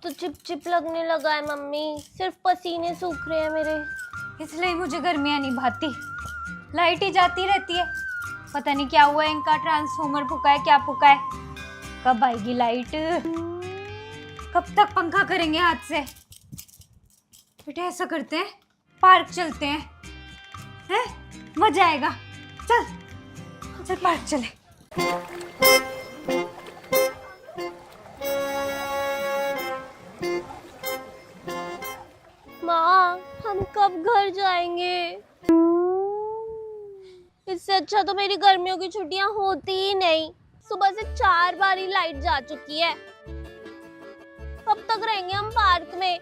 तो chip chip लगने लगा है मम्मी, सिर्फ पसीने सूख रहे हैं मेरे। इसलिए मुझे गर्मियाँ नहीं भाती। लाइट ही जाती रहती है, पता नहीं क्या हुआ है, इनका ट्रांसफॉर्मर फूका है, क्या फूका है। कब आएगी लाइट? कब तक पंखा करेंगे हाथ से? बेटा ऐसा करते हैं, पार्क चलते हैं, मजा आएगा। चल चल पार्क चले। माँ, हम कब घर जाएंगे? इससे अच्छा तो मेरी गर्मियों की छुट्टियां होती ही नहीं। सुबह से 4 बार ही लाइट जा चुकी है। कब तक रहेंगे हम पार्क में?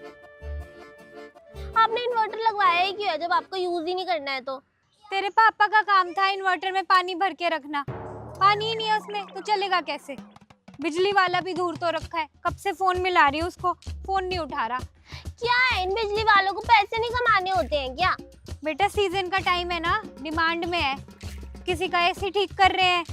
आपने इन्वर्टर लगवाया ही क्यों है जब आपको यूज ही नहीं करना है तो? तेरे पापा का काम था इन्वर्टर में पानी भर के रखना, पानी ही नहीं है उसमें तो चलेगा कैसे? बिजली वाला भी दूर तो रखा है, कब से फोन मिला रही है उसको, फोन नहीं उठा रहा। क्या है, इन बिजली वालों को पैसे नहीं कमाने होते हैं क्या? बेटा सीजन का टाइम है ना, डिमांड में है। किसी का एसी ठीक कर रहे हैं,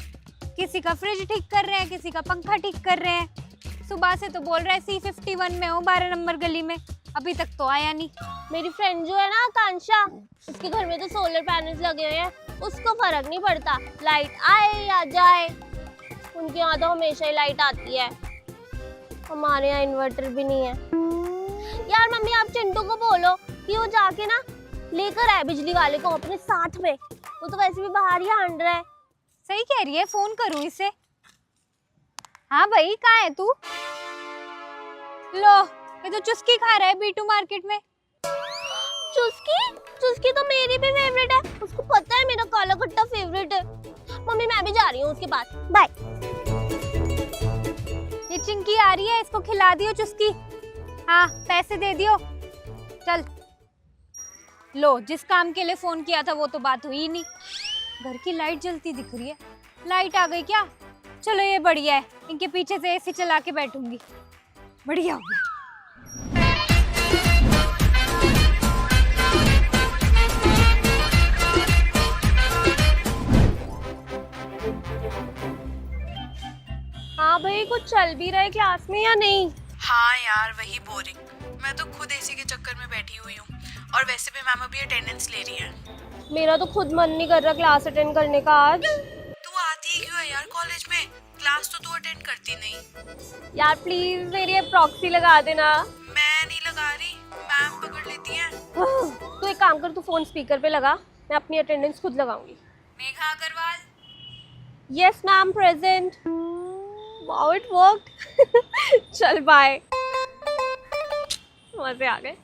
किसी का फ्रिज ठीक कर रहे हैं, किसी का पंखा ठीक कर रहे हैं। सुबह से तो बोल रहा है C51 में हूँ, 12 नंबर गली में, अभी तक तो आया नहीं। मेरी फ्रेंड जो है ना आकांक्षा, उसके घर में तो सोलर पैनल्स लगे हुए हैं, उसको फर्क नहीं पड़ता लाइट आए या जाए। उनके यहाँ तो हमेशा ही लाइट आती है, हमारे यहाँ इन्वर्टर भी नहीं है। यार मम्मी, आप चिंटू को बोलो कि वो जाके ना लेकर आए बिजली वाले को अपने साथ में, वो तो वैसे भी बाहर ही हांड रहा है। सही कह रही है, फोन करूँ इसे? हाँ भाई, कहाँ है तू? लो, ये तो चुस्की खा रहा है B2 मार्केट में। चुस्की? चुस्की तो मेरी भी फेवरेट है, उसको पता है मेरा काला खट्टा फेवरेट है। मम्मी मैं भी जा रही हूँ उसके पास, बाय। ये चिंकी आ रही है, इसको खिला दियो चुस्की। हाँ, पैसे दे दियो। चल लो, जिस काम के लिए फोन किया था वो तो बात हुई ही नहीं। घर की लाइट जलती दिख रही है, लाइट आ गई क्या? चलो ये बढ़िया है, इनके पीछे से एसी चला के बैठूंगी, बढ़िया हो गया। हाँ भाई, कुछ चल भी रहा है क्लास में या नहीं? हाँ यार, वही बोरिंग। मैं तो खुद एसी के चक्कर में बैठी हुई हूँ, और वैसे भी मैम अभी अटेंडेंस ले रही है। मेरा तो खुद मन नहीं कर रहा क्लास अटेंड करने का आज। तू आती ही क्यों है यार कॉलेज में? क्लास तो तू अटेंड करती नहीं। यार प्लीज मेरी प्रॉक्सी लगा देना। मैं नहीं लगा रही, मैम पकड़ लेती है। तू एक काम कर, तू फोन स्पीकर पे लगा, मैं अपनी अटेंडेंस खुद लगाऊंगी। Megha Agarwal. Yes ma'am, present. Wow, it worked. चल बाय। मजे आ गए।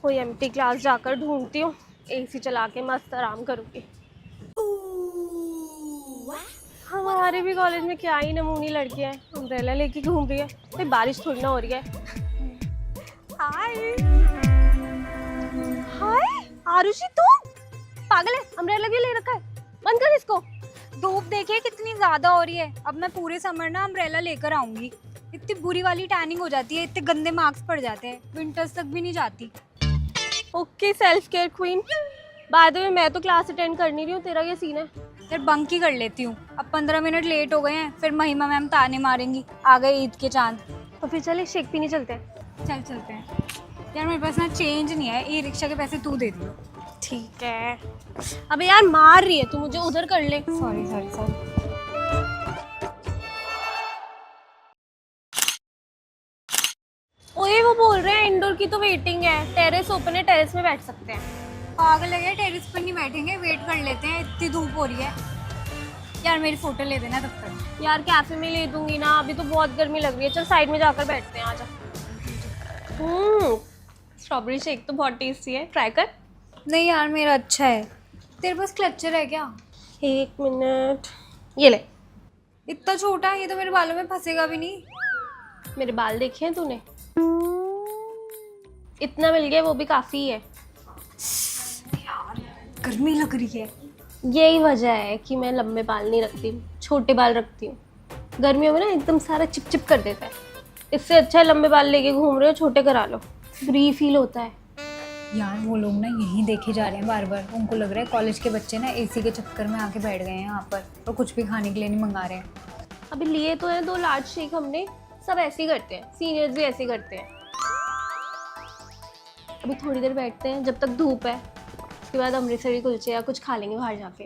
कोई एम्प्टी क्लास जाकर ढूंढती हूँ, एसी चला के मस्त आराम करूंगी। हमारे भी कॉलेज में क्या ही नमूनी लड़कियां हैं, अम्ब्रेला लेके घूम रही है। कोई बारिश थोड़ी ना हो रही है। हाय हाय आरुषि, तुम पागल है? अम्ब्रेला क्यों ले रखा है? बंद कर इसको। धूप देखिए कितनी ज्यादा हो रही है। अब मैं पूरे समर ना अम्ब्रेला लेकर आऊंगी। इतनी बुरी वाली टैनिंग हो जाती है, इतने गंदे मार्क्स पड़ जाते हैं, विंटर्स तक भी नहीं जाती। Okay self care queen. By the way, मैं तो क्लास अटेंड कर नहीं रही हूँ, तेरा क्या सीन है? फिर बंक ही कर लेती हूँ। अब 15 मिनट लेट हो गए हैं, फिर महिमा मैम ताने मारेंगी, आ गए ईद के चांद। तो फिर चले शेक पीने चलते हैं। चल चलते हैं। यार मेरे पास ना चेंज नहीं है, ई रिक्शा के पैसे तू दे दियो। ठीक है। अबे यार मार रही है तू मुझे, उधर कर ले। Sorry sorry sorry. ओए वो बोल रहे हैं इंडोर की तो वेटिंग है, टेरेस ओपन है, टेरेस में बैठ सकते हैं। पागल है, टेरेस पर नहीं बैठेंगे, वेट कर लेते हैं, इतनी धूप हो रही है। यार मेरी फोटो ले देना तब तक। यार कैफे में ले दूंगी ना, अभी तो बहुत गर्मी लग रही है। चल साइड में जाकर बैठते हैं, आजा। स्ट्रॉबेरी शेक तो बहुत टेस्टी है, ट्राई कर। नहीं यार मेरा अच्छा है। तेरे पास क्लचर है क्या? एक मिनट, ये ले। इतना छोटा, ये तो मेरे बालों में फंसेगा भी नहीं। मेरे बाल देखे हैं तूने? इतना मिल गया, वो भी काफी है। यार गर्मी लग रही है। यही वजह है कि मैं लंबे बाल नहीं रखती, छोटे बाल रखती हूँ। गर्मियों में ना एकदम सारा चिप चिप कर देता है। इससे अच्छा है लंबे बाल लेके घूम रहे हो, छोटे करा लो, फ्री फील होता है। यार वो लोग ना यहीं देखे जा रहे हैं बार बार, उनको लग रहा है कॉलेज के बच्चे ना एसी के चक्कर में आके बैठ गए हैं यहाँ पर, और कुछ भी खाने के लिए नहीं मंगा रहे हैं। अभी लिए तो हैं 2 लार्ज शेक हमने, सब ऐसे ही करते हैं, सीनियर्स भी ऐसे ही करते हैं। अभी थोड़ी देर बैठते हैं जब तक धूप है, उसके बाद अमृतसरी कुलचे या कुछ खा लेंगे बाहर जाके।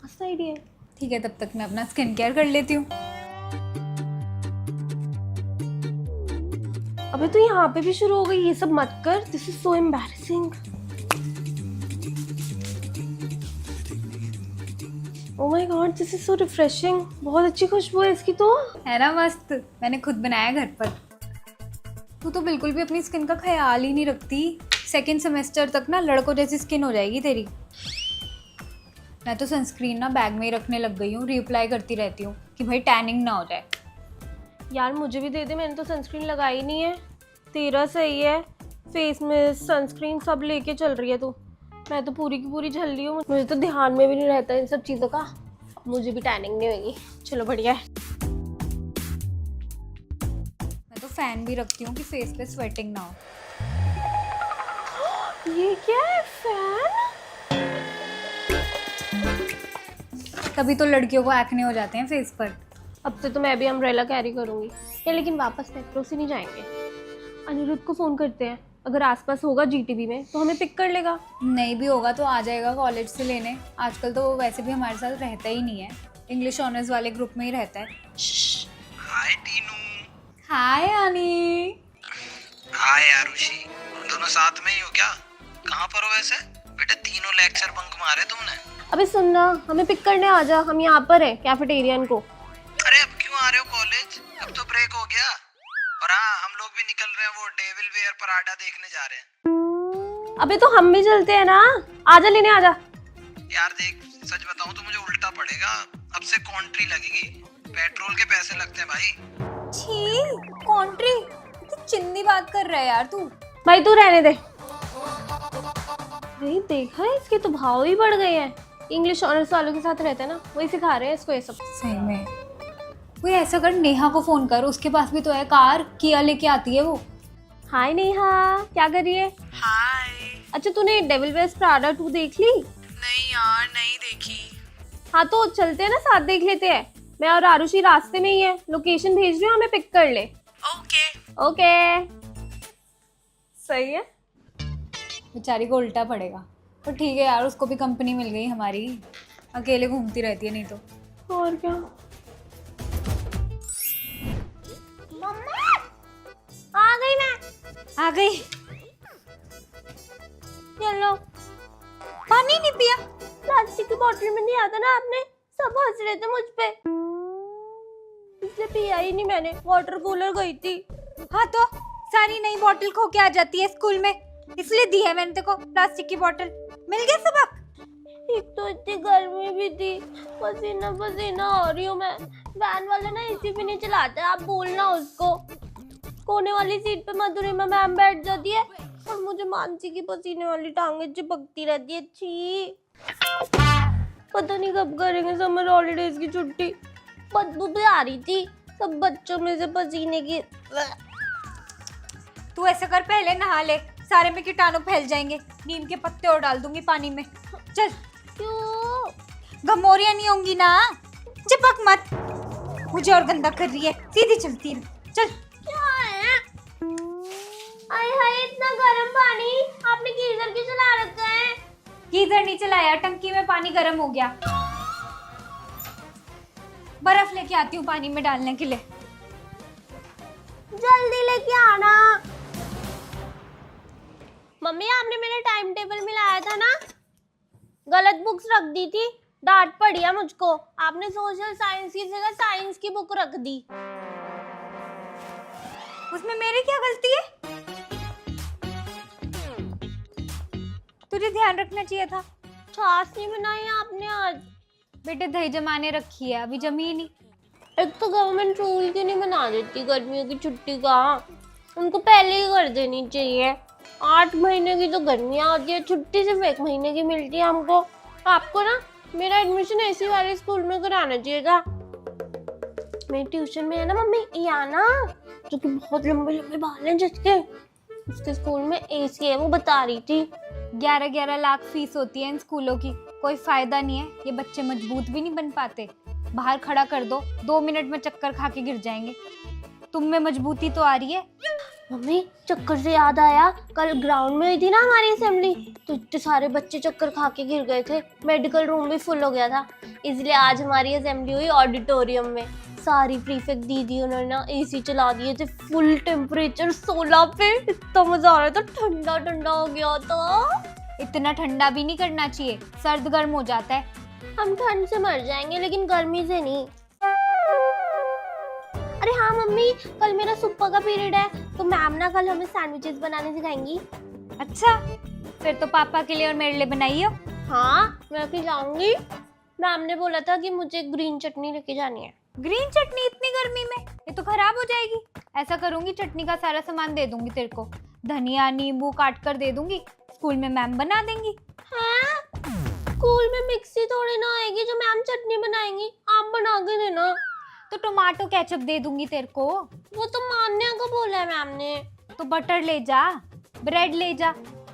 मस्त आइडिया है। ठीक है, तब तक मैं अपना स्किन केयर कर लेती हूँ। अबे तो यहाँ पे भी शुरू हो गई, ये सब मत कर, this is so embarrassing. Oh my God, this is so refreshing. बहुत अच्छी खुशबू है इसकी तो। है ना मस्त, मैंने खुद बनाया घर पर। तू तो बिल्कुल भी अपनी स्किन का ख्याल ही नहीं रखती। सेकंड सेमेस्टर तक ना लड़कों जैसी स्किन हो जाएगी तेरी। मैं तो सनस्क्रीन ना बैग में ही रखने लग गई हूँ, रीअप्लाई करती रहती हूँ कि भाई टैनिंग ना हो जाए। यार मुझे भी दे दे, मैंने तो सनस्क्रीन लगाई नहीं है। तेरा सही है, फेस में सनस्क्रीन सब लेके चल रही है तू। मैं तो पूरी की पूरी झल रही हूँ, मुझे तो ध्यान में भी नहीं रहता इन सब चीज़ों का। मुझे भी टैनिंग नहीं होगी। चलो बढ़िया है। मैं तो फैन भी रखती हूँ कि फेस पे स्वेटिंग ना हो। ये क्या है, फैन? तभी तो लड़कियों को एक्ने हो जाते हैं फेस पर। अब से तो मैं भी अम्ब्रेला कैरी करूंगी। या लेकिन वापस मेट्रो से नहीं जाएंगे। अनिरुद्ध को फ़ोन करते हैं, अगर आसपास होगा जीटीबी में तो हमें पिक कर लेगा। नहीं भी होगा तो आ जाएगा कॉलेज से लेने। आजकल तो वो वैसे भी हमारे साथ रहता ही नहीं है, इंग्लिश ऑनर्स वाले ग्रुप में ही रहता है। हाय टीनू। हाय आनी। हाय आरुषि, दोनों साथ में ही हो क्या? कहाँ पर हो वैसे? बेटा तीनों लेक्चर बंक मारे तुमने। अबे सुनना, हमें पिक करने आ जा, हम यहाँ पर हैं कैफेटेरियन को। अरे अब क्यों आ रहे हो कॉलेज? अब तो ब्रेक हो गया। और हाँ, हम लोग भी निकल रहे हैं, वो डेविल वेयर पराठा देखने जा रहे हैं। अबे तो हम भी चलते हैं ना, आजा लेने आजा। यार देख, सच बताऊं तो मुझे उल्टा पड़ेगा। अब से कॉन्ट्री लगेगी, पेट्रोल के पैसे लगते हैं भाई। छी, कॉन्ट्री? कितनी चिंदी बात कर रहा है यार तू। भाई तू रहने दे। भाई देखा है, इसके तो भाव ही बढ़ गए हैं। इंग्लिश ऑनर्स वालों के साथ रहते हैं ना, वही सिखा रहे हैं इसको ये सब। सही में। कोई ऐसा कर, नेहा को फोन कर, उसके पास भी तो है कार, किया लेके आती है वो। हाय नेहा, क्या कर रही है? हाय। अच्छा तूने डेविल वेयर्स प्राडा 2 देख ली? नहीं यार, नहीं देखी। हाँ तो चलते हैं ना, साथ देख लेते हैं। मैं और आरुषि रास्ते में ही है, लोकेशन भेज रही हूँ, हमें पिक कर ले। ओके। ओके सही है। बेचारी को उल्टा पड़ेगा, पर ठीक है यार, उसको भी कंपनी मिल गई हमारी। अकेले घूमती रहती है नहीं तो। और क्या। आ गई मैं। आ गई। चलो। पानी नहीं पिया? प्लास्टिक की बोतल में नहीं आता ना आपने, सब हंस रहे थे मुझ पे, इसलिए पिया ही नहीं मैंने। वाटर कूलर गई थी। हाँ तो सारी नई बोतल खो के आ जाती है स्कूल में, इसलिए दी है मैंने तेको प्लास्टिक की बोतल। मिल गया सबक? एक तो इतनी गर्मी भी थी, पसीना पसीना हो रही हूँ मैं। वैन वाला ना एसी भी नहीं चलाता, आप बोलना उसको। कोने वाली सीट पे मधुरिमा मैम बैठ जाती है और मुझे मानसी की पसीने वाली टांगे चिपकती रहती है। छी, पता नहीं कब करेंगे समर हॉलीडेज की छुट्टी। बदबू भी आ रही थी सब बच्चों में से पसीने की। तू ऐसा कर, पहले नहा ले, सारे में कीटाणु फैल जाएंगे। नीम के पत्ते और डाल दूंगी पानी में। चल। क्यों? गमोरियां नहीं होंगी ना, चिपक मत। मुझे और गंदा कर रही है, सीधी चलती है। चल। क्या है? आय हाय, इतना गर्म पानी आपने गीजर क्यों चला रखा है? गीजर नहीं चलाया, टंकी में पानी गर्म हो गया। बर्फ लेके आती हूँ पानी में डालने के लिए। जल्दी लेके आना। मम्मी आपने मेरा टाइम टेबल मिलाया था ना, गलत बुक्स रख दी थी, डांट पड़ी है मुझको। आपने सोशल साइंस की जगह साइंस की बुक रख दी। उसमें मेरी क्या गलती है? तुझे ध्यान रखना चाहिए था। छाछ नहीं बनाई आपने आज। बेटे दही जमाने रखी है, अभी जमी नहीं। एक तो गवर्नमेंट रूल क्यों नहीं बना देती गर्मियों की छुट्टी का, उनको पहले ही कर देनी चाहिए। 8 महीने की तो गर्मियाँ होती है, छुट्टी सिर्फ 1 महीने की मिलती है हमको। आपको ना मेरा एडमिशन ऐसी वाले स्कूल में कराना चाहिए था। मेरी ट्यूशन में है ना मम्मी याना, जो कि बहुत लंबे लंबे बाल हैं जिसके, उसके स्कूल में एसी है, वो बता रही थी। 11-11 लाख फीस होती है इन स्कूलों की, कोई फायदा नहीं है। ये बच्चे मजबूत भी नहीं बन पाते। बाहर खड़ा कर दो, 2 मिनट में चक्कर खा के गिर जाएंगे। तुम में मजबूती तो आ रही है। मम्मी चक्कर से याद आया, कल ग्राउंड में हुई थी ना हमारी असेंबली, तो इतने सारे बच्चे चक्कर खा के गिर गए थे, मेडिकल रूम भी फुल हो गया था। इसलिए आज हमारी असेंबली हुई ऑडिटोरियम में। सारी प्रीफेक्ट दीदी उन्होंने ना एसी चला दिए थे फुल टेम्परेचर 16 पे। इतना मजा आ रहा था, ठंडा ठंडा हो गया था। इतना ठंडा भी नहीं करना चाहिए, सर्द गर्म हो जाता है। हम ठंड से मर जाएंगे लेकिन गर्मी से नहीं। अरे हाँ मम्मी, कल मेरा सुप्पा का पीरियड है, तो मैम ना कल हमें सैंडविचेस बनाने सिखाएंगी। अच्छा, फिर तो पापा के लिए और मेरे लिए बनाइयो। हाँ मैं भी जाऊंगी। मैम ने बोला था कि मुझे ग्रीन चटनी लेके जानी है। ग्रीन चटनी इतनी गर्मी में? ये तो खराब हो जाएगी। ऐसा करूंगी, चटनी का सारा सामान दे दूंगी तेरे को, धनिया नींबू काट कर दे दूंगी, स्कूल में मैम बना देंगी। हाँ? स्कूल में मिक्सी थोड़ी ना आएगी जो मैम चटनी बनाएंगी, आप बना के देना। तो टमाटो केचप दे दूंगी तेरे को। वो तो मान्या को बोला है मैम ने। तो बटर ले जा, ब्रेड ले जा।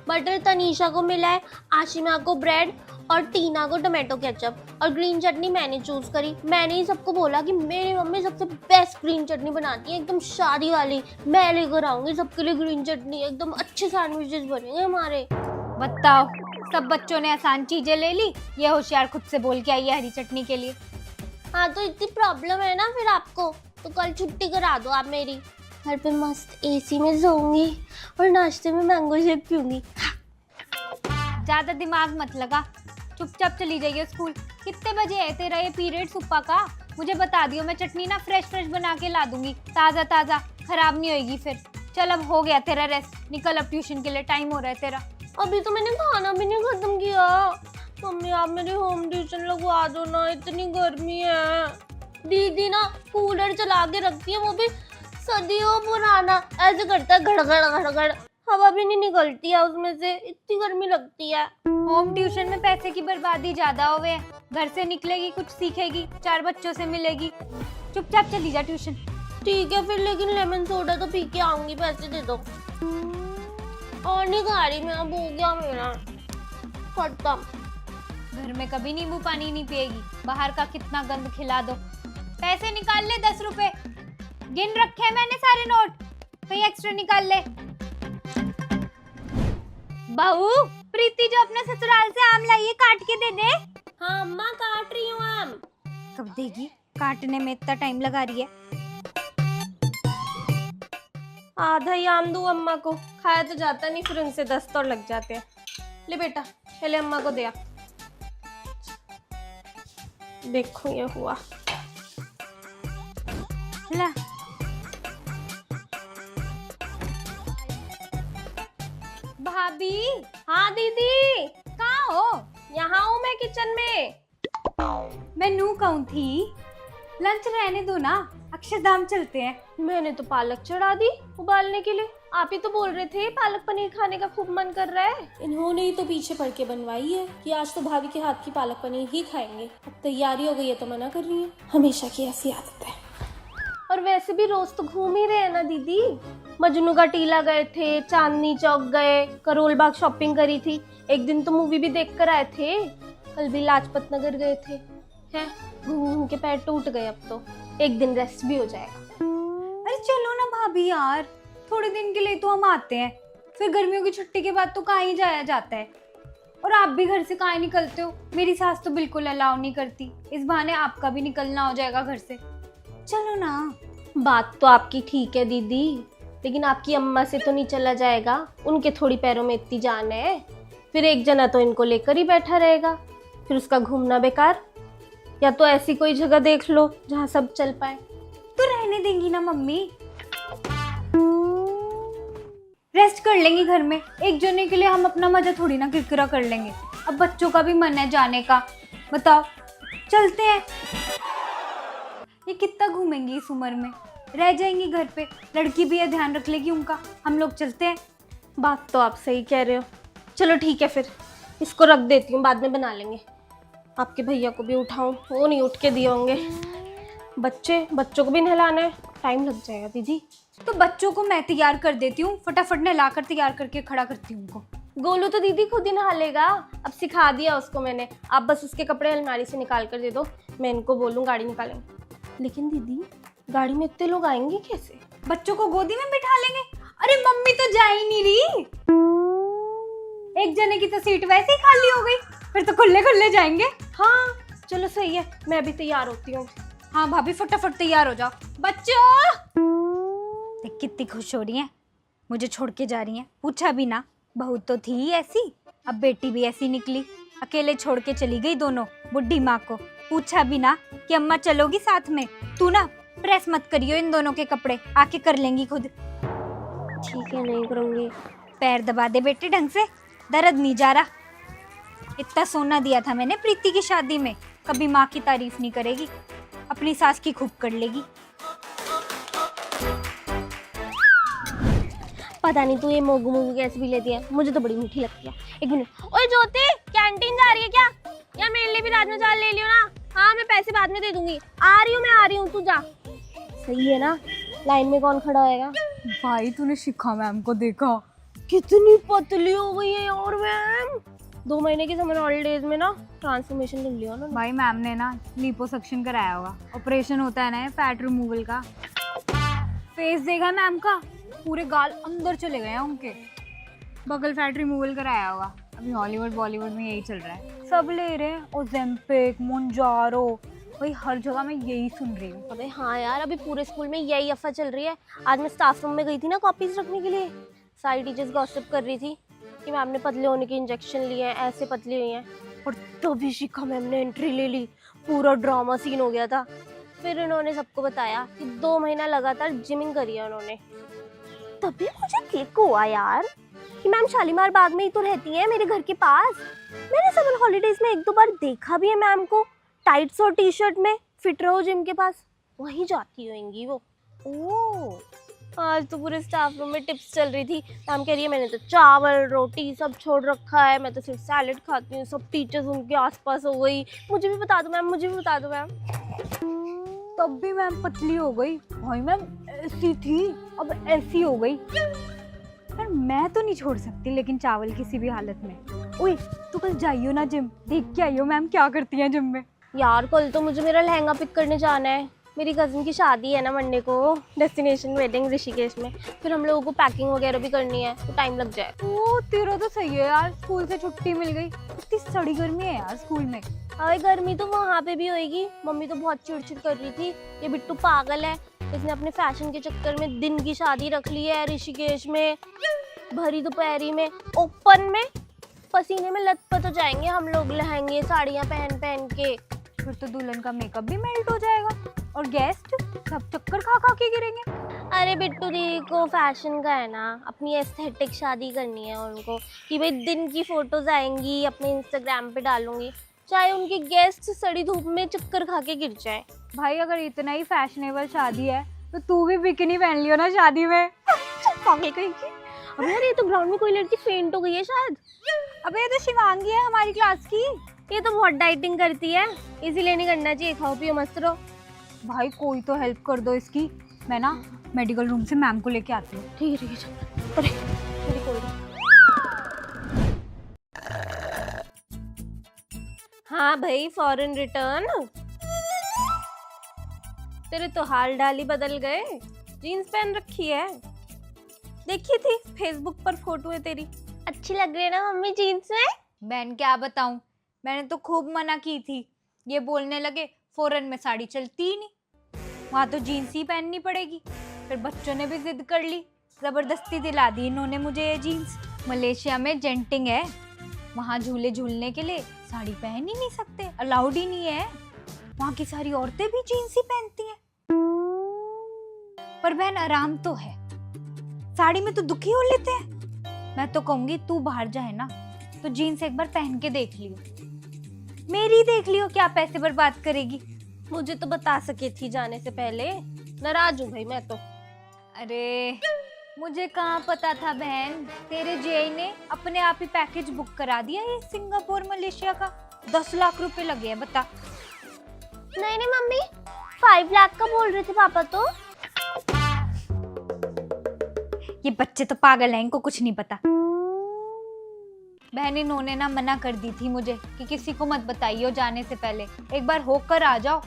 बटर तनीषा को मिला है, आशिमा को ब्रेड और टीना को टमाटो केचप, और ग्रीन चटनी मैंने चूज करी। मैंने ही सबको बोला कि मेरी मम्मी सबसे बेस्ट ग्रीन चटनी बनाती है, एकदम शादी वाली। मैं लेकर आऊंगी सबके लिए ग्रीन चटनी, एकदम अच्छे सैंडविचेस बनेंगे हमारे। बताओ, सब बच्चों ने आसान चीजें ले ली, ये होशियार खुद से बोल के आई है हरी चटनी के लिए। हाँ तो इतनी प्रॉब्लम है ना फिर आपको, तो कल छुट्टी करा दो आप मेरी। घर पे मस्त एसी में सोऊंगी और नाश्ते में मैंगो शेक पीऊंगी। ज्यादा दिमाग मत लगा, चुपचाप चली जाइए स्कूल। कितने बजे है तेरा ये पीरियड सुप्पा का? मुझे बता दियो, मैं चटनी ना फ्रेश फ्रेश बना के ला दूंगी, ताजा ताजा, खराब नहीं होएगी फिर। चल अब हो गया तेरा रेस्ट, निकल अब ट्यूशन के लिए, टाइम हो रहा है तेरा। अभी तो मैंने खाना भी नहीं खत्म किया। मम्मी आप मेरी होम ट्यूशन लगवा दो ना, इतनी गर्मी है। दीदी ना कूलर चला के रखती है, वो भी सदियों पुराना, ऐसे करता है घड़घड़ घड़घड़, हवा भी नहीं निकलती है उसमें से, इतनी गर्मी लगती है। होम ट्यूशन में पैसे की बर्बादी ज्यादा हो गए। घर से निकलेगी, कुछ सीखेगी, 4 बच्चों से मिलेगी। चुपचाप चली जा ट्यूशन। ठीक है फिर, लेकिन लेमन सोडा तो पी के आऊंगी, पैसे दे दो। और नहीं खा रही मैं, अब हो गया मेरा खत्म। घर में कभी नींबू पानी नहीं पिएगी, बाहर का कितना गंद खिला दो। पैसे निकाल ले, 10 रुपए गिन रखे हैं मैंने सारे नोट, कहीं एक्स्ट्रा निकाल ले। बहू, प्रीति जो अपने ससुराल से आम लाई है, काट के दे दे। हाँ अम्मा काट रही हूँ आम। कब देगी? काटने में इतना टाइम लगा रही है। आधा ही आम दो अम्मा को, खाया तो जाता नहीं, फिर उनसे 10 तो लग जाते हैं। ले बेटा, पहले अम्मा को दे। देखो ये हुआ। ला। भाभी। हाँ दीदी, कहाँ हो? यहाँ हूँ मैं किचन में। मैं नू कहूँ थी, लंच रहने दो ना, अक्षरधाम चलते हैं। मैंने तो पालक चढ़ा दी उबालने के लिए, आप ही तो बोल रहे थे पालक पनीर खाने का खूब मन कर रहा है। इन्होंने ही तो पीछे पड़ के बनवाई है कि आज तो भाभी के हाथ की पालक पनीर ही खाएंगे। अब तैयारी हो गई है तो मना कर रही है, हमेशा की ऐसी आदत है। और वैसे भी रोज तो घूम ही रहे हैं ना दीदी। मजनू का टीला गए थे, चांदनी चौक गए, करोल बाग शॉपिंग करी थी, एक दिन तो मूवी भी देख कर आए थे, कल भी लाजपत नगर गए थे। हैं घूम घूम के पैर टूट गए, अब तो एक दिन रेस्ट भी हो जाएगा। अरे चलो ना भाभी यार, थोड़े दिन के लिए तो हम आते हैं, फिर गर्मियों की छुट्टी के बाद तो कहाँ ही जाया जाता है। और आप भी घर से कहाँ निकलते हो? मेरी सास तो बिल्कुल अलाउ नहीं करती, इस बहाने आपका भी निकलना हो जाएगा घर से। चलो ना। बात तो आपकी ठीक है दीदी, लेकिन आपकी अम्मा से तो नहीं चला जाएगा, उनके थोड़ी पैरों में इतनी जान है। फिर एक जना तो इनको लेकर ही बैठा रहेगा, फिर उसका घूमना बेकार। या तो ऐसी कोई जगह देख लो जहाँ सब चल पाए। तो रहने देंगी ना मम्मी, रेस्ट कर लेंगी घर में। एक जने के लिए हम अपना मजा थोड़ी ना किरकिरा कर लेंगे। अब बच्चों का भी मन है जाने का, बताओ चलते हैं। ये कितना घूमेंगी इस उम्र में, रह जाएंगी घर पे, लड़की भी है ध्यान रख लेगी उनका। हम लोग चलते हैं। बात तो आप सही कह रहे हो। चलो ठीक है फिर, इसको रख देती हूँ, बाद में बना लेंगे। आपके भैया को भी उठाऊं, वो नहीं उठ के दिए होंगे। बच्चों को भी नहलाना है, टाइम लग जाएगा दीदी। तो बच्चों को मैं तैयार कर देती हूँ, फटाफट नहलाकर तैयार करके खड़ा करती हूँ उनको। गोलू तो दीदी खुद ही नहा लेगा, अब सिखा दिया उसको मैंने। आप बस उसके कपड़े अलमारी से निकाल कर दे दो, मैं इनको बोलूँ गाड़ी निकालेंगे। लेकिन दीदी गाड़ी में इतने लोग आएंगे कैसे? बच्चों को गोदी में बिठा लेंगे। अरे मम्मी तो जा ही नहीं रही, एक जने की तो सीट वैसे ही खाली हो गई, फिर तो खुले खुले जाएंगे। हाँ चलो सही है, मैं भी तैयार होती हूँ। हाँ भाभी फटाफट तैयार हो जाओ। बच्चों देख कितनी खुश हो रही हैं, मुझे छोड़ के जा रही हैं। पूछा भी ना, बहू तो थी ऐसी, अब बेटी भी ऐसी निकली। अकेले छोड़ के चली गई दोनों बुढ़ी माँ को। पूछा भी ना कि अम्मा चलोगी साथ में। तू ना प्रेस मत करियो इन दोनों के कपड़े, आके कर लेंगी खुद। ठीक है नहीं करूँगी। पैर दबा दे बेटे ढंग से, दर्द नहीं जा रहा। इतना सोना दिया था मैंने प्रीति की शादी में, कभी माँ की तारीफ नहीं करेगी, अपनी सास की खूब कर लेगी। पता नहीं तू ये मोगू मोगू कैसे भी लेती है, मुझे तो बड़ी मीठी लगती है। एक मिनट, ओए ज्योति कैंटीन जा रही है क्या? या मेरे लिए भी राजमा चावल ले लियो ना। हाँ मैं पैसे बाद में दे दूंगी। आ रही हूँ तू जा। सही है ना, लाइन में कौन खड़ा होएगा? भाई तूने शिखा मैम को देखा? कितनी पतली हो गई है यार मैम। 2 महीने की समर हॉलीडेज में ना ट्रांसफॉर्मेशन कर लिया ना। भाई मैम ने ना लिपोसक्शन कराया होगा, ऑपरेशन होता है ना फैट रिमूवल का। फेस देखा मैम का, पूरे गाल अंदर चले गए हैं उनके। बगल फैट रिमूवल कराया होगा। अभी हॉलीवुड बॉलीवुड में यही चल रहा है, सब ले रहे हैं ओजेम्पिक मोंजारो, भाई हर जगह मैं यही सुन रही हूँ। अबे हाँ यार, अभी पूरे स्कूल में यही अफवाह चल रही है। आज मैं स्टाफ रूम में गई थी ना कॉपीज रखने के लिए, सारी टीचर्स गॉसिप कर रही थी कि मैम ने पतले होने के इंजेक्शन लिए हैं, ऐसे पतली हुई हैं। और तभी शिखा मैम ने एंट्री ले ली, पूरा ड्रामा सीन हो गया था। फिर उन्होंने सबको बताया कि 2 महीना लगातार जिमिंग करी है उन्होंने। तभी मुझे क्लिक हुआ यार कि मैम शालीमार बाग में ही तो रहती हैं, मेरे घर के पास। मैंने समर हॉलीडेज में 1-2 बार देखा भी है मैम को, टाइट्स और टी शर्ट में फिट रहो जिम के पास, वहीं जाती होंगी वो। ओह, आज तो पूरे स्टाफ रूम में टिप्स चल रही थी। मैम कह रही है मैंने तो चावल रोटी सब छोड़ रखा है, मैं तो सिर्फ सैलेड खाती हूँ। सब टीचर्स उनके आसपास हो गई, मुझे भी बता दो मैम, मुझे भी बता दो मैम। तब भी मैम पतली हो गई। भाई मैम ऐसी थी, अब ऐसी हो गई। पर मैं तो नहीं छोड़ सकती लेकिन चावल किसी भी हालत में। ओए तू कल जाइयो ना जिम, देख के आइयो मैम क्या करती हैं जिम में। यार कल तो मुझे मेरा लहंगा पिक करने जाना है, मेरी कज़न की शादी है ना मंडे को, डेस्टिनेशन वेडिंग ऋषिकेश में। फिर हम लोगों को पैकिंग वगैरह भी करनी है, तो टाइम लग जाए। ओ तेरा तो सही है यार, स्कूल से छुट्टी मिल गई। इतनी सड़ी गर्मी है यार स्कूल में। अरे गर्मी तो वहाँ पे भी होएगी। मम्मी तो बहुत चिड़चिड़ कर रही थी, ये बिट्टू पागल है, इसने अपने फैशन के चक्कर में दिन की शादी रख ली है ऋषिकेश में, भरी दोपहरी में, ओपन में। पसीने में लथपथ हो जाएंगे हम लोग लहंगे साड़ियाँ पहन पहन के। फिर तो दुल्हन का मेकअप भी मेल्ट हो जाएगा, और गेस्ट सब चक्कर खा खा के गिरेंगे। अरे बिट्टू दी को फैशन का है ना, अपनी एस्थेटिक शादी करनी है उनको, कि भाई दिन की फोटोज आएंगी अपने इंस्टाग्राम पे डालूंगी, चाहे उनके गेस्ट सड़ी धूप में चक्कर खा के गिर जाए। भाई अगर इतना ही फैशनेबल शादी है तो तू भी बिकिनी पहन लियो ना शादी में। पागल कहीं की। अबे यार ये तो ग्राउंड में कोई लड़की फेंट हो गई है शायद। अबे ये तो शिवांगी है हमारी क्लास की। ये तो बहुत डाइटिंग करती है, इसीलिए नहीं करना चाहिए, खाओ पियो मस्त रहो। भाई कोई तो हेल्प कर दो इसकी, मैं ना मेडिकल रूम से मैम को लेके आती हूँ। ठीक है चल। अरे मेरी कोल्ड ड्रिंक। हाँ भाई फॉरेन रिटर्न। तेरे तो हाल डाल ही बदल गए, जीन्स पहन रखी है, देखी थी फेसबुक पर फोटो है तेरी, अच्छी लग रही है ना मम्मी जीन्स में। बहन क्या बताऊं, मैंने तो खूब मना की थी, ये बोलने लगे फॉरेन में साड़ी चलती ही नहीं, वहाँ तो जीन्स ही पहननी पड़ेगी। फिर बच्चों ने भी जिद कर ली, जबरदस्ती दिला दी इन्होंने मुझे ये जीन्स। मलेशिया में जेंटिंग है, वहाँ झूले झूलने के लिए साड़ी पहन ही नहीं सकते, अलाउड ही नहीं है। वहाँ की सारी औरतें भी जीन्स ही पहनती हैं। पर बहन आराम तो है, साड़ी में तो दुखी हो लेते हैं। मैं तो कहूंगी तू बाहर जाए ना तो जीन्स एक बार पहन के देख लियो, मेरी देख लियो, क्या पैसे बर्बाद करेगी। मुझे तो बता सके थी जाने से पहले, नाराज हूँ भाई मैं तो। अरे मुझे कहाँ पता था बहन, तेरे जेई ने अपने आप ही पैकेज बुक करा दिया ये सिंगापुर मलेशिया का। 10 लाख रुपए लगे हैं बता। नहीं नहीं मम्मी 5 लाख का बोल रहे थे पापा तो। ये बच्चे तो पागल हैं, इनको कुछ नहीं पता। बहन इन्होंने ना मना कर दी थी मुझे कि किसी को मत बताइयो जाने से पहले, एक बार होकर आ जाओ,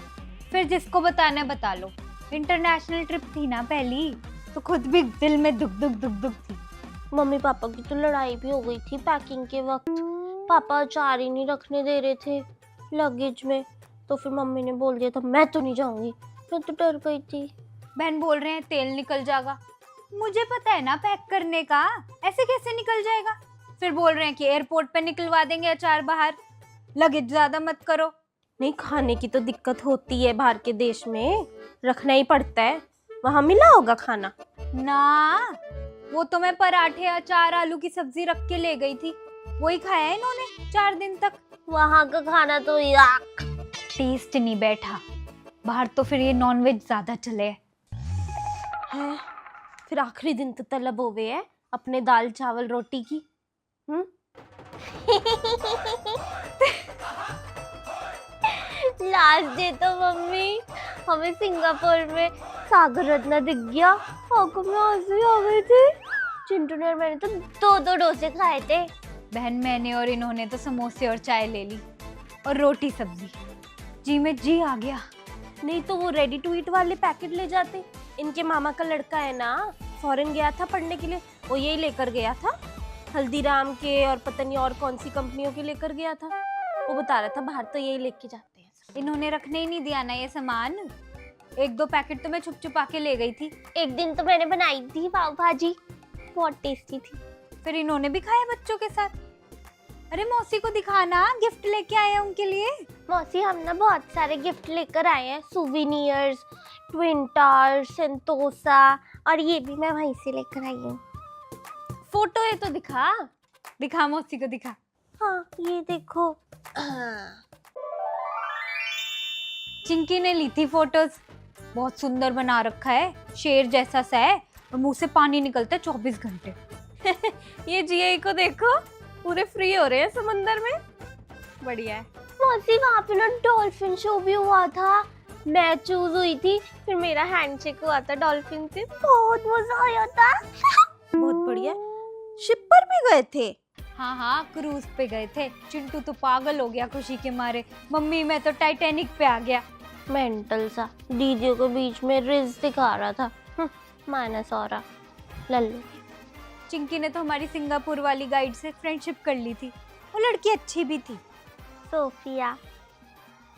फिर जिसको बताना है बता लो। इंटरनेशनल ट्रिप थी ना पहली, तो खुद भी दिल में दुख दुख दुख दुख थी। मम्मी पापा की तो लड़ाई भी हो गई थी पैकिंग के वक्त। पापा अचार ही नहीं रखने दे रहे थे लगेज में, तो फिर मम्मी ने बोल दिया था मैं तो नहीं जाऊंगी। मैं तो डर गई थी। बहन बोल रहे हैं तेल निकल जाएगा, मुझे पता है ना पैक करने का, ऐसे कैसे निकल जाएगा। फिर बोल रहे हैं कि एयरपोर्ट पे निकलवा देंगे अचार बाहर, लगेज ज्यादा मत करो। नहीं, खाने की तो दिक्कत होती है बाहर के देश में, रखना ही पड़ता है। वहां मिला होगा खाना ना, वो तो मैं पराठे अचार आलू की सब्जी रख के ले गई थी, वही खाया है इन्होंने 4 दिन तक। वहां का खाना तो याक। टेस्ट नहीं बैठा, बाहर तो फिर ये नॉनवेज ज्यादा चले है। फिर आखिरी दिन तो तलब हो गए है अपने दाल चावल रोटी की। लास्ट डे तो मम्मी हमें सिंगापुर में सागर रत्ना दिख गया, आंखों में आंसू आ गए थे। चिंटू ने और मैंने तो 2 डोसे खाए थे। बहन मैंने और इन्होंने तो समोसे और चाय ले ली और रोटी सब्जी, जी में जी आ गया। नहीं तो वो रेडी टू ईट वाले पैकेट ले जाते। इनके मामा का लड़का है ना, फॉरेन गया था पढ़ने के लिए, वो यही लेकर गया था। हल्दीराम के और पता नहीं और कौन सी कंपनियों के लेकर गया था। वो बता रहा था बाहर तो यही लेके जाते हैं। इन्होंने रखने ही नहीं दिया ना ये सामान, 1-2 पैकेट तो मैं छुप छुपा के ले गई थी। एक दिन तो मैंने बनाई थी पाव भाजी, बहुत टेस्टी थी। फिर इन्होंने भी खाया बच्चों के साथ। अरे मौसी को दिखाना, गिफ्ट लेके आए हैं उनके लिए। मौसी हम ना बहुत सारे गिफ्ट लेकर आए हैं, सुवेनियर्स, ट्विन टावर्स, सेंटोसा, और ये भी मैं वहीं से लेकर आई हूँ। फोटो है तो दिखा, दिखा मौसी को दिखा। हाँ ये देखो। चिंकी ने ली थी फोटोज, बहुत सुंदर बना रखा है, शेर जैसा सा है और मुंह से पानी निकलता है 24 घंटे। ये जीआई को देखो, पूरे फ्री हो रहे हैं समंदर में, बढ़िया है। मौसी वहाँ पे ना डॉल्फिन शो भी हुआ था, मैं चूज हुई थी, फिर मेरा हैंडशेक हुआ था डॉल्फिन से, बहुत मजा आया था। बहुत बढ़िया। शिप पर भी गए थे? हाँ क्रूज पे गए थे। चिंटू तो पागल हो गया खुशी के मारे, मम्मी मैं तो टाइटैनिक पे आ गया। मेंटल सा दीदियों के बीच में रिज दिखा रहा था, माइनस हो रहा लल्लू। चिंकी ने तो हमारी सिंगापुर वाली गाइड से फ्रेंडशिप कर ली थी, वो लड़की अच्छी भी थी, सोफिया।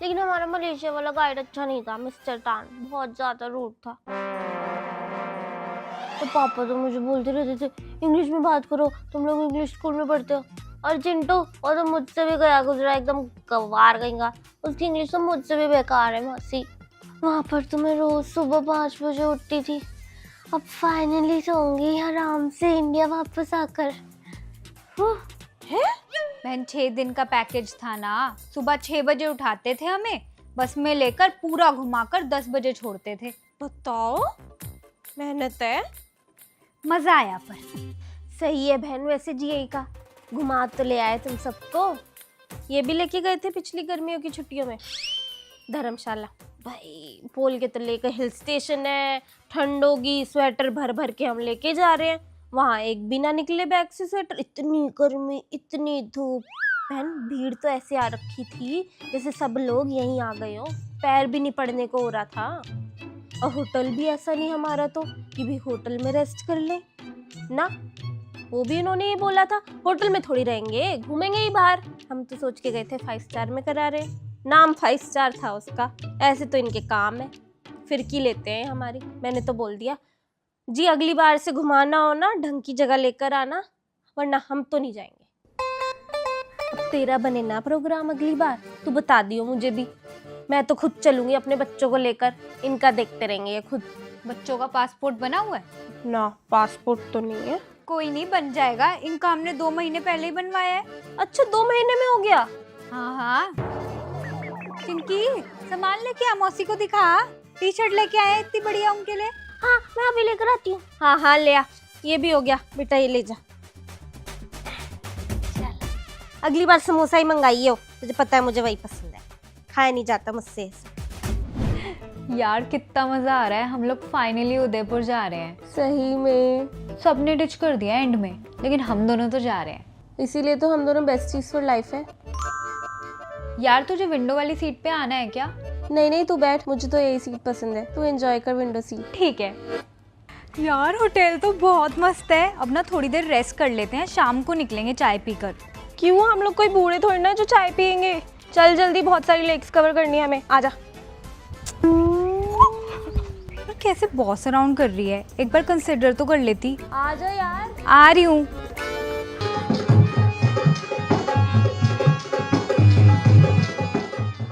लेकिन हमारा मलेशिया वाला गाइड अच्छा नहीं था, मिस्टर टान बहुत ज्यादा रूड था। तो पापा तो मुझे बोलते रहते थे इंग्लिश में बात करो, तुम लोग इंग्लिश स्कूल में पढ़ते हो। और चिंटू और तो मुझसे भी गया गुजरा एकदम गवार गईगा, उसकी इंग्लिश तो मुझसे भी बेकार है मौसी। वहाँ पर तो मैं रोज सुबह 5 बजे उठती थी, अब फाइनली सोऊंगी आराम से इंडिया वापस आकर। है बहन 6 दिन का पैकेज था ना, सुबह 6 बजे उठाते थे हमें, बस में लेकर पूरा घुमाकर 10 बजे छोड़ते थे। बताओ, मेहनत है, मजा आया। पर सही है बहन, वैसे जीआई का घुमा तो ले आए तुम सबको। ये भी लेके गए थे पिछली गर्मियों की छुट्टियों में धर्मशाला। भाई बोल के तो लेकर हिल स्टेशन है, ठंड होगी, स्वेटर भर भर के हम लेके जा रहे हैं। वहाँ एक बिना निकले बैग से स्वेटर, इतनी गर्मी इतनी धूप। बहन भीड़ तो ऐसे आ रखी थी जैसे सब लोग यहीं आ गए हो, पैर भी नहीं पड़ने को हो रहा था। और होटल भी ऐसा नहीं हमारा तो कि भी होटल में रेस्ट कर ले ना, वो भी इन्होंने ये बोला था होटल में थोड़ी रहेंगे, घूमेंगे ही बाहर। हम तो सोच के गए थे 5 स्टार में करा रहे, नाम 5 स्टार था उसका, ऐसे तो इनके काम है, फिरकी लेते हैं हमारी। मैंने तो बोल दिया जी अगली बार से घुमाना हो ना ढंग की जगह लेकर आना, वरना हम तो नहीं जाएंगे। अब तेरा बने ना प्रोग्राम अगली बार, तू बता दियो मुझे भी, मैं तो खुद चलूंगी अपने बच्चों को लेकर, इनका देखते रहेंगे ये खुद। बच्चों का पासपोर्ट बना हुआ है ना? पासपोर्ट तो नहीं है। कोई नहीं, बन जाएगा, इनका हमने 2 महीने पहले ही बनवाया है। अच्छा 2 महीने में हो गया? हाँ चिंकी सामान लेके आ, मौसी को दिखा, टी शर्ट लेके आए इतनी बढ़िया उनके लिए। हाँ मैं अभी लेकर आती हूँ। हाँ ले आ, ये भी हो गया बेटा, ये ले जा। अगली बार समोसा ही मंगाइए, तुझे पता है मुझे वही पसंद है, खाया नहीं जाता मुझसे। यार कितना मजा आ रहा है, हम लोग फाइनली उदयपुर जा रहे हैं। सही में सबने डिच कर दिया एंड में, लेकिन हम दोनों तो जा रहे हैं, इसीलिए तो हम दोनों बेस्ट चीज फॉर लाइफ है। यार तुझे विंडो वाली सीट पे आना है क्या? नहीं नहीं, तू बैठ, मुझे तो यही सीट पसंद है, तू एंजॉय कर विंडो सीट। ठीक है। यार होटल तो बहुत मस्त है, अब ना थोड़ी देर रेस्ट कर लेते हैं, शाम को निकलेंगे चाय पीकर। क्यों, हम लोग कोई बूढ़े थोड़ी ना जो चाय पियेंगे। चल जल्दी, बहुत सारी लेक्स कवर करनी है हमें, आजा। कैसे बॉस अराउंड कर रही है, एक बार कंसिडर तो कर लेती। आजा यार। आ रही हूँ।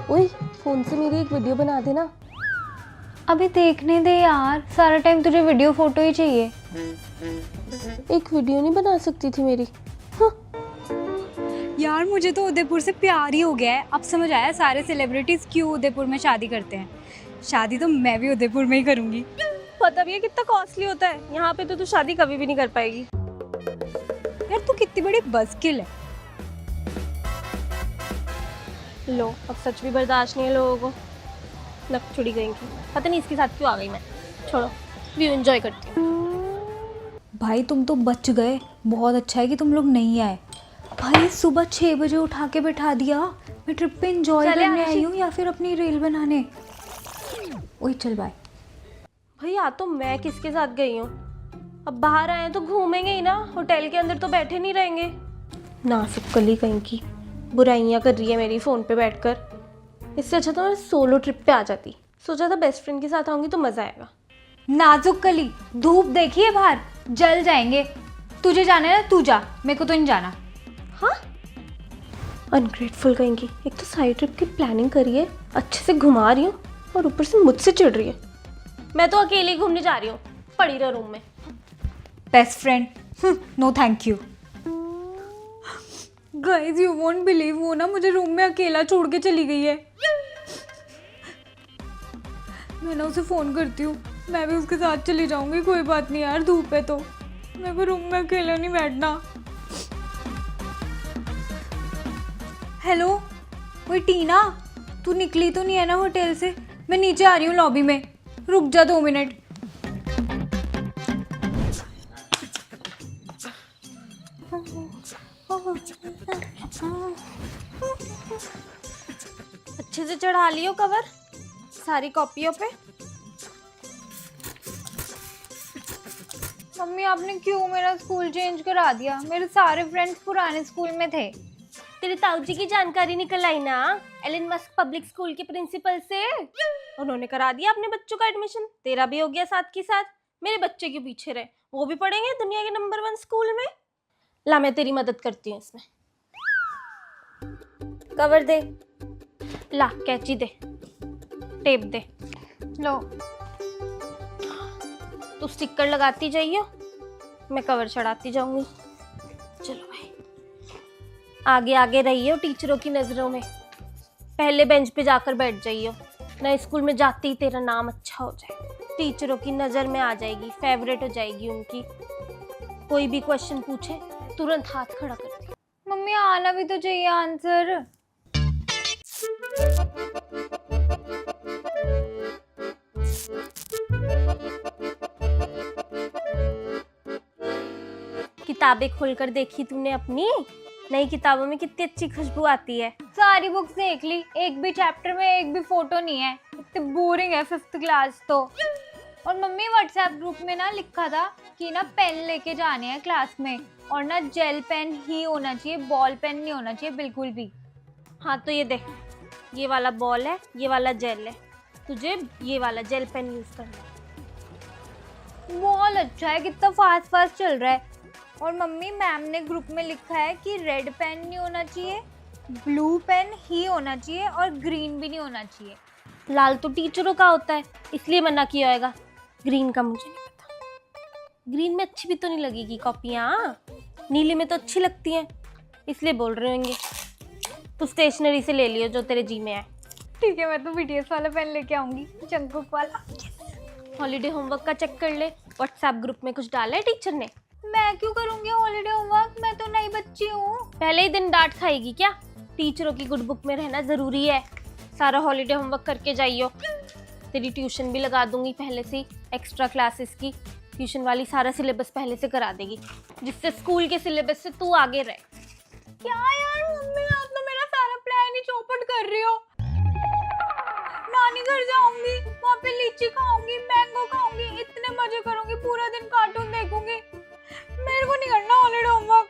ओए, फोन से मेरी एक वीडियो बना देना। अभी देखने दे यार, सारा टाइम तुझे वीडियो फोटो ही चाहिए। एक वीडियो नहीं बना सकती थी मेरी? यार मुझे तो उदयपुर से प्यार ही हो गया है, अब समझ आया सारे सेलिब्रिटीज क्यों उदयपुर में शादी करते हैं। शादी तो मैं भी उदयपुर में ही करूंगी। पता भी है कितना कॉस्टली होता है यहाँ पे, तो तू शादी कभी भी नहीं कर पाएगी। यार तू कितनी बड़ी बज़किल है। लो, अब सच भी बर्दाश्त नहीं है लोगों को। नक चुड़ी गई की, पता नहीं इसके साथ क्यों आ गई मैं। छोड़ो, व्यू एंजॉय करती हूँ। भाई तुम तो बच गए, बहुत अच्छा है कि तुम लोग नहीं आए। भाई सुबह 6 बजे उठा के बैठा दिया। मैं ट्रिप पे एंजॉय चले करने आशी। आई हूँ या फिर अपनी रील बनाने। ओए चल बाय। भैया तो मैं किसके साथ गई हूँ, अब बाहर आए हैं तो घूमेंगे ही ना, होटल के अंदर तो बैठे नहीं रहेंगे। नासिक कली कहीं की, बुराइयाँ कर रही है मेरी फ़ोन पे बैठकर। इससे अच्छा तो मैं सोलो ट्रिप पे आ जाती। सोचा था बेस्ट फ्रेंड के साथ आऊँगी तो मज़ा आएगा। नाजुक कली, धूप देखिए बाहर, जल जाएंगे। तुझे जाना है ना, तू जा, मेरे को तो नहीं जाना। हाँ, अनग्रेटफुल कहीं की, एक तो साइड ट्रिप की प्लानिंग करी है, अच्छे से घुमा रही हूँ और ऊपर से मुझसे चिढ़ रही है। मैं तो अकेले ही घूमने जा रही हूँ, पड़ी रह रूम में। Best friend, no thank you. Guys you won't believe, वो ना मुझे रूम में अकेला छोड़ के चली गई है। मैं ना उसे फ़ोन करती हूँ, मैं भी उसके साथ चली जाऊंगी। कोई बात नहीं यार, धूप है तो मेरे को रूम में अकेला नहीं बैठना। हेलो, ओए टीना, तू निकली तो नहीं है ना होटल से? मैं नीचे आ रही हूँ लॉबी में, रुक जा 2 मिनट। अच्छे से चढ़ा लियो कवर सारी कॉपियों पे। मम्मी आपने क्यों मेरा स्कूल चेंज करा दिया? मेरे सारे फ्रेंड्स पुराने स्कूल में थे। तेरे ताऊ जी की जानकारी निकल आई ना, एलन मस्क पब्लिक स्कूल के प्रिंसिपल से। उन्होंने करा दिया अपने बच्चों का एडमिशन, तेरा भी हो गया साथ के साथ। मेरे बच्चे के पीछे रहे, वो भी पढ़ेंगे दुनिया के नंबर 1 स्कूल में। ला, मैं तेरी मदद करती हूँ इसमें। कवर दे, ला कैंची दे, टेप दे। लो, तू स्टिकर लगाती जाइयो, मैं कवर चढ़ाती जाऊंगी। चलो भाई, आगे आगे रहियो टीचरों की नज़रों में। पहले बेंच पे जाकर बैठ जाइयो, नए स्कूल में जाते ही तेरा नाम अच्छा हो जाए, टीचरों की नज़र में आ जाएगी, फेवरेट हो जाएगी उनकी। कोई भी क्वेश्चन पूछे तुरंत हाथ खड़ा कर दे। मम्मी आना भी तो चाहिए आंसर। किताबें खोलकर देखी तूने अपनी? नई किताबों में कितनी अच्छी खुशबू आती है। सारी बुक्स देख ली, एक भी चैप्टर में एक भी फोटो नहीं है। इतनी बोरिंग है 5th क्लास तो। और मम्मी व्हाट्सएप ग्रुप में ना लिखा था कि ना पेन लेके जाने हैं क्लास में, और ना जेल पेन ही होना चाहिए, बॉल पेन नहीं होना चाहिए बिल्कुल भी। हाँ तो ये देख, ये वाला बॉल है, ये वाला जेल है, तुझे ये वाला जेल पेन यूज करना है। बहुत अच्छा है, कितना फास्ट फास्ट चल रहा है। और मम्मी मैम ने ग्रुप में लिखा है कि रेड पेन नहीं होना चाहिए, ब्लू पेन ही होना चाहिए और ग्रीन भी नहीं होना चाहिए। लाल तो टीचरों का होता है, इसलिए मना किया होगा। ग्रीन का मुझे नहीं पता। ग्रीन में अच्छी भी तो नहीं लगेगी कॉपियाँ, नीले में तो अच्छी लगती हैं, इसलिए बोल रहे होंगे। तू स्टेशनरी से ले लियो जो तेरे जी में आए। ठीक है, मैं तो BTS वाला पेन लेके आऊंगी, जंगकुक वाला। हॉलीडे होमवर्क का चेक कर ले, व्हाट्सएप ग्रुप में कुछ डाला है टीचर ने? मैं क्यों करूंगी हॉलीडे होमवर्क, मैं तो नई बच्ची हूँ। पहले ही दिन डांट खाएगी क्या? टीचरों की गुड बुक में रहना जरूरी है। सारा हॉलीडे होमवर्क करके जाइयो। तेरी ट्यूशन भी लगा दूंगी पहले से, एक्स्ट्रा क्लासेस की ट्यूशन वाली सारा सिलेबस पहले से करा देगी, जिससे स्कूल के सिलेबस से तू आगे रहे। क्या यार मम्मी, आप तो मेरा सारा प्लान ही चौपट कर रही हो। नानी घर जाऊंगी, वहाँ पे लीची खाऊंगी, मैंगो खाऊंगी, इतने मजे करूंगी, पूरा दिन कार्टून देखूंगी। मेरे को नहीं करना हॉलीडे होमवर्क।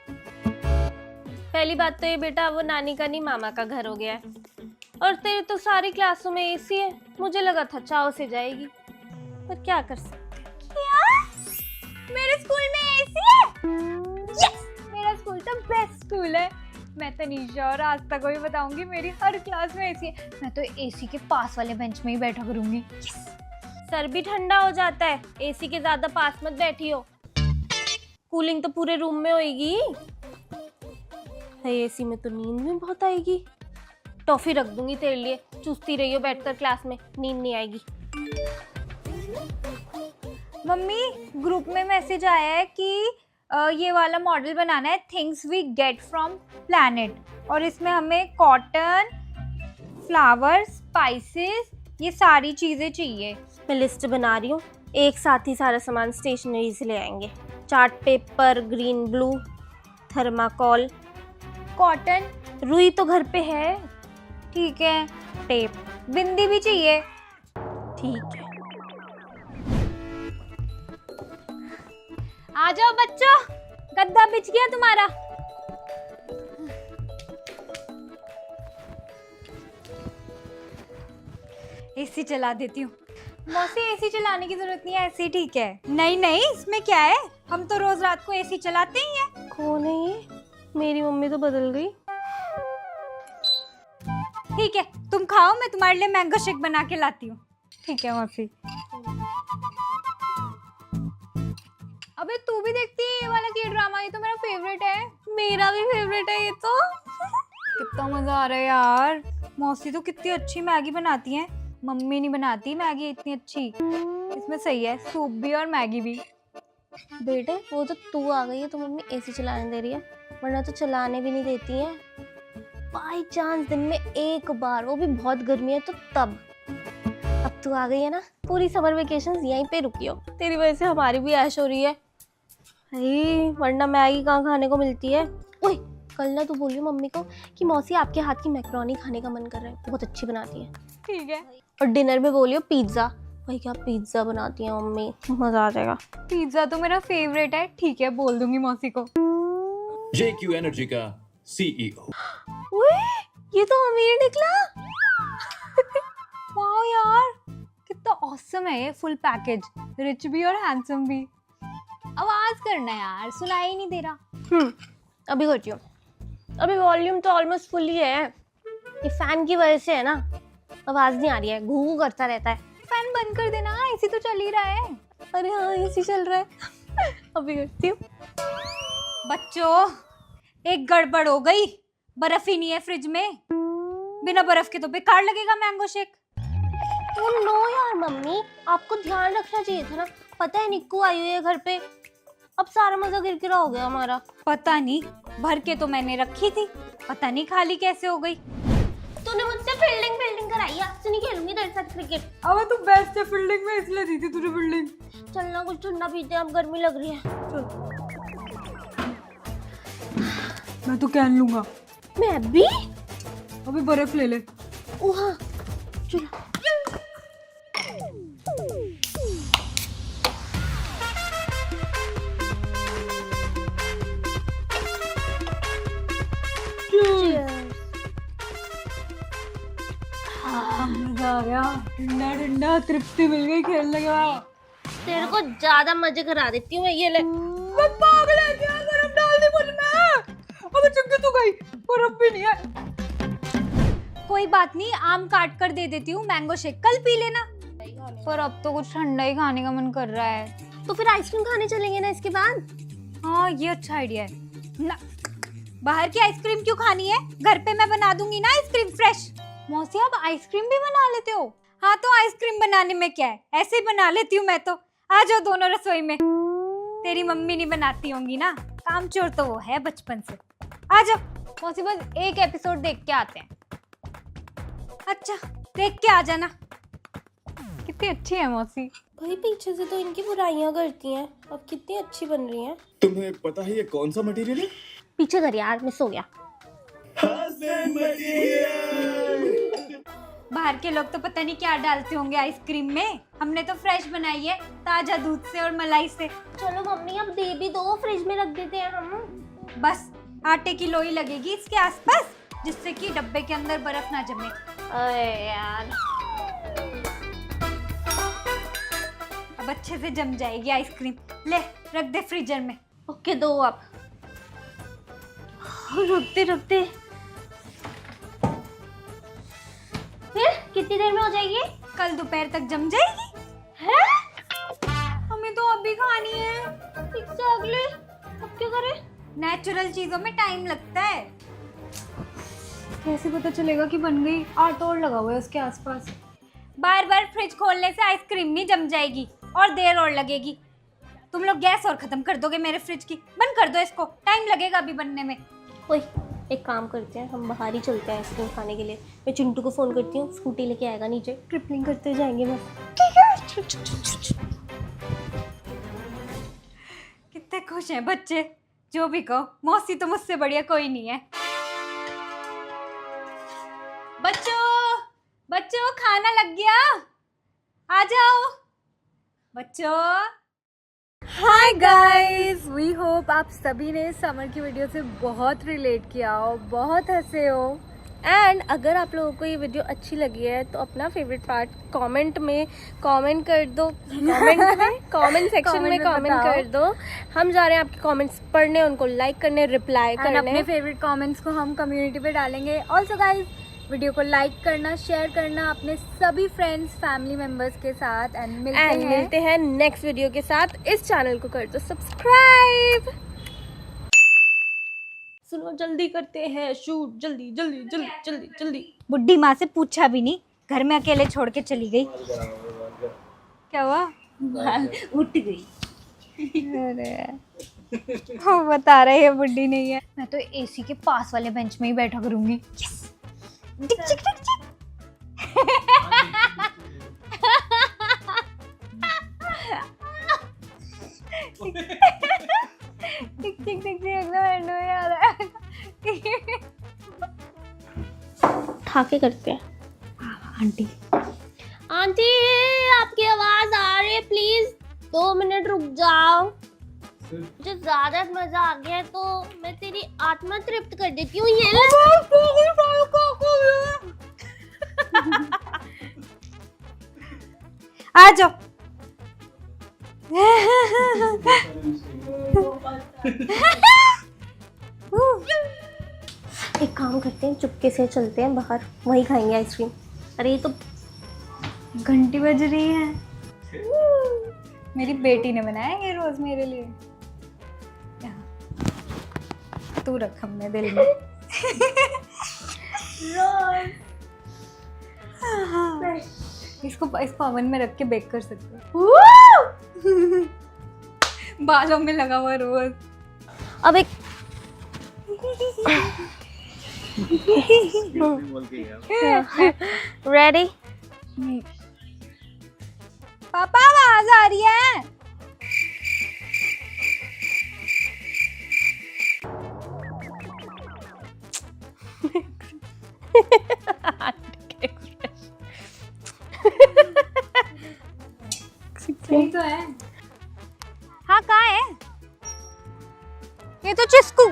पहली बात तो ये बेटा वो नानी का नहीं मामा का घर हो गया है। और तेरे तो सारी क्लासों में एसी है, मुझे लगा था चाव से जाएगी, पर क्या कर सकते। क्या? मेरे स्कूल में एसी है? यस! मेरा स्कूल तो बेस्ट स्कूल है। मैं तनीषा और आस्था को भी बताऊंगी मेरी हर क्लास में एसी है। मैं तो एसी के पास वाले बेंच में ही बैठा करूंगी। यस! सर भी ठंडा हो जाता है, एसी के ज्यादा पास मत बैठियो, कूलिंग तो पूरे रूम में होएगी। एसी में तो नींद भी बहुत आएगी। टॉफी रख दूंगी तेरे लिए, चूसती रहियो बैठकर क्लास में, नींद नहीं आएगी। मम्मी, ग्रुप में मैसेज आया है कि ये वाला मॉडल बनाना है, things we get from planet, और इसमें हमें कॉटन, फ्लावर्स, स्पाइसेस, ये सारी चीजें चाहिए। मैं लिस्ट बना रही हूँ, एक साथ ही सारा सामान स्टेशनरी से ले आएंगे। Chart paper, green blue, thermocol, cotton, रुई तो घर पे है, ठीक है, टेप, बिंदी भी चाहिए। ठीक है। आ जाओ बच्चों, गद्दा बिछ गया तुम्हारा। एसी चला देती हूँ। मौसी, एसी चलाने की जरूरत नहीं है, ऐसे ठीक है। नहीं नहीं, इसमें क्या है, हम तो रोज रात को एसी चलाते ही हैं। कौन है ये? मेरी मम्मी तो बदल गई। ठीक है, तुम खाओ, मैं तुम्हारे लिए मैंगो शेक बना के लाती हूँ। ठीक है मौसी। अबे तू भी देखती है ये वाला के ड्रामा? ये तो मेरा फेवरेट है। मेरा भी फेवरेट है ये तो। कितना मजा आ रहा है यार। मौसी तो कितनी अच्छी मैगी बनाती हैं, मम्मी नहीं बनाती मैगी इतनी अच्छी। इसमें सही है, सूप भी और मैगी भी। बेटे वो तो तू आ गई है तो मम्मी एसी चलाने दे रही है, वरना तो चलाने भी नहीं देती है। बाई चांस दिन में एक बार, वो भी बहुत गर्मी है तो तब। अब तू आ गई है ना, पूरी समर वेकेशन यहीं पे रुकी हो, तेरी वजह से हमारी भी ऐश हो रही है। अरे वरना मैगी कहाँ खाने को मिलती है। ओए कल ना तू बोलियो मम्मी को कि मौसी आपके हाथ की मैक्रोनी खाने का मन कर रहा है, बहुत अच्छी बनाती है। ठीक है। और डिनर में बोलियो पिज्ज़ा, भाई क्या पिज्ज़ा बनाती है मम्मी, मज़ा आ जाएगा। पिज्जा तो मेरा फेवरेट है। ठीक है, बोल दूंगी मौसी को। JQ एनर्जी का CEO। ओए ये तो अमीर निकला। वाह यार, कितना ऑसम है ये फुल पैकेज, रिच भी और हैंडसम भी। आवाज करना यार, सुनाई नहीं दे रहा। अभी करती हूँ। अभी वॉल्यूम तो ऑलमोस्ट फुल ही है, ये फैन की वजह से है ना, आवाज नहीं आ रही है, घू घू करता रहता है। फैन बंद कर देना, एसी तो चल ही रहा है। अरे हाँ एसी चल रहा है। अभी करती हूँ। बच्चों, एक गड़बड़ हो गई, बर्फ ही नहीं है फ्रिज में। बिना बर्फ के तो बेकार लगेगा मैंगो शेक। ओ नो यार मम्मी, आपको ध्यान रखना चाहिए था ना, पता है निक्कू आई हुई है घर पे, अब सारा मजा गिरगिरा हो गया हमारा। पता नहीं, भर के तो मैंने रखी थी, पता नहीं खाली कैसे हो गई। तूने मुझसे फील्डिंग कराई है, आज से नहीं खेलूंगी तेरे साथ क्रिकेट। अब तू बेस्ट है फील्डिंग में, इसलिए दी थी तुझे फील्डिंग। चलना कुछ ठंडा पीते हैं, अब गर्मी लग रही है। मैं तो कैन लूंगा। मैं भी। अभी बर्फ ले ले। ओ हाँ चलो। मजा आ गया, ठंडा ठंडा तृप्ति मिल गई खेलने के बाद। तेरे को ज्यादा मजे करा देती हूँ मैं, ये ले। मैं पागल है क्या, बर्फ डाल दी मुझ में। अबे चुप तो गई, बर्फ भी नहीं है। कोई बात नहीं, आम काट कर दे देती हूँ, मैंगो शेक कल पी लेना। पर अब तो कुछ ठंडा ही खाने का मन कर रहा है। तो फिर आइसक्रीम खाने चलेंगे ना इसके बाद। हाँ ये अच्छा आइडिया है ना। बाहर की आइसक्रीम क्यों खानी है, घर पे मैं बना दूंगी ना आइसक्रीम फ्रेश। मौसी आप आइसक्रीम भी बना लेते हो? हाँ तो आइसक्रीम बनाने में क्या है, ऐसे ही बना लेती हूँ मैं तो। आ जाओ दोनों रसोई में। तेरी मम्मी नहीं बनाती होंगी ना, काम चोर तो वो है बचपन से। आ जाओ मौसी, बस एक एपिसोड देख के आते हैं। अच्छा देख के आ जाना। कितनी अच्छी है मौसी। भाई पीछे से तो इनकी बुराइयां करती हैं, अब कितनी अच्छी बन रही हैं। तुम्हें पता है ये कौन सा मटेरियल है? पीछे कर यार, मिस हो गया। बाहर के लोग तो पता नहीं क्या डालते होंगे आइसक्रीम में, हमने तो फ्रेश बनाई है ताजा दूध से और मलाई से। चलो मम्मी अब दे भी दो, फ्रिज में रख देते हैं हम। बस आटे की लोई लगेगी इसके आसपास, जिससे कि डब्बे के अंदर बर्फ ना जमे। अरे यार, अब अच्छे से जम जाएगी आइसक्रीम। ले रख दे फ्रीजर में। ओके दो आप। रखते रखते फिर कितनी देर में हो जाएगी? कल दोपहर तक जम जाएगी। है? हमें तो अभी खानी है। अगले अब क्या करें? नेचुरल चीजों में टाइम लगता है। कैसे पता चलेगा कि बन गई? आटा और लगा हुआ है उसके आसपास। बार बार फ्रिज खोलने से आइसक्रीम नहीं जम जाएगी और देर और लगेगी। तुम लोग गैस और खत्म कर दोगे मेरे फ्रिज की। बंद कर दो इसको, टाइम लगेगा अभी बनने में। ओए एक काम करते हैं, हम बाहर ही चलते हैं आइसक्रीम खाने के लिए। मैं चिंटू को फोन करती हूँ, स्कूटी लेके आएगा नीचे, ट्रिपलिंग करते जाएंगे बस। कितने खुश हैं बच्चे। जो भी कहो, मौसी तो मुझसे बढ़िया कोई नहीं है। बच्चों बच्चों खाना लग गया, आ जाओ बच्चों। हाय गाइस, वी होप आप सभी ने समर की वीडियो से बहुत रिलेट किया हो, बहुत हंसे हो। एंड अगर आप लोगों को ये वीडियो अच्छी लगी है तो अपना फेवरेट पार्ट कमेंट में कमेंट कर दो। कमेंट सेक्शन में कमेंट बताओ। कर दो। हम जा रहे हैं आपके कमेंट्स पढ़ने, उनको लाइक करने, रिप्लाई एंड करने। अपने फेवरेट कमेंट्स को हम कम्युनिटी पे डालेंगे। ऑल्सो गाइस, वीडियो को लाइक करना, शेयर करना अपने सभी फ्रेंड्स फैमिली मेंबर्स के साथ। एंड मिलते हैं नेक्स्ट वीडियो के साथ। इस चैनल को कर दो सब्सक्राइब। सुनो जल्दी करते हैं शूट, जल्दी जल्दी जल्दी जल्दी जल्दी। बुड्ढी माँ से पूछा भी नहीं, घर में अकेले छोड़ के चली गई। क्या हुआ? उठ गई। अरे वो बता रहे है बुड्ढी नहीं है। मैं तो एसी के पास वाले बेंच में ही बैठा करूंगी। Yes! डिक चिक डिक चिक। टिक टिक टिक टिक एकदम एंड में आ रहा है। ठाके करते हैं। आंटी आंटी आपकी आवाज आ रही है, प्लीज 2 मिनट रुक जाओ। मुझे ज्यादा मजा आ गया है तो मैं तेरी आत्मा तृप्त कर देती हूँ। ये ले। आ जाओ। एक काम करते हैं, चुपके से चलते हैं बाहर, वहीं खाएंगे आइसक्रीम। अरे ये तो घंटी बज रही है। मेरी बेटी ने बनाया ये रोज मेरे लिए। यहाँ। तू रख हमने दिल में। इसको ओवन में रख के बेक कर सकते हो। बालों में लगा हुआ रोज। अब एक रेडी। पापा आवाज आ रही है। यही तो है। हाँ कहाँ है? ये तो चुस्कू।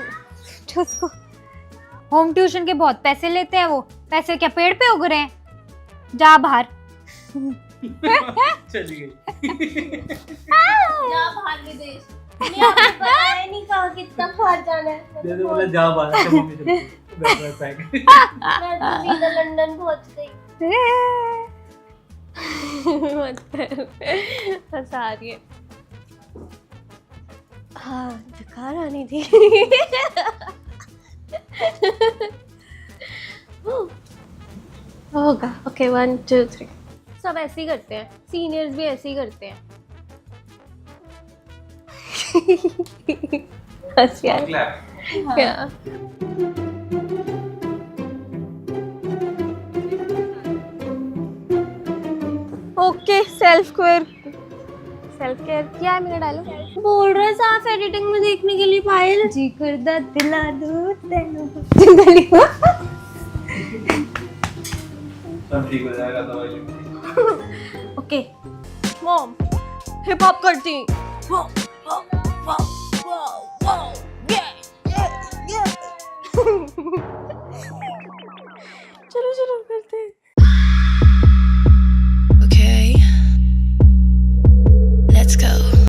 चुस्कू होम ट्यूशन के बहुत पैसे लेते हैं वो। पैसे क्या पेड़ पे उग रहे हैं? जा बाहर। चली गई। जा बाहर विदेश। आपने बताया नहीं कहा कितना बाहर जाना है। दे दो बोला जा बाहर से मम्मी चली बैग मैं तो सीधा लंदन पहुंच गई। हंसा आ रही है। हाँ जुकाम आनी थी। होगा। ओके 1 2 3। सब ऐसे ही करते हैं, सीनियर्स भी ऐसे ही करते हैं। बस यार क्या ओके। सेल्फ केयर क्या है मेरा डायलॉग? बोल रहे साफ एडिटिंग में देखने के लिए पायल। जी करदा दिला दूं तेनू। सब ठीक हो जाएगा, दवाई लेंगे। ओके मॉम, हिप हॉप करती। Wow wow wow wow wow, ये चलो चलो करते हैं।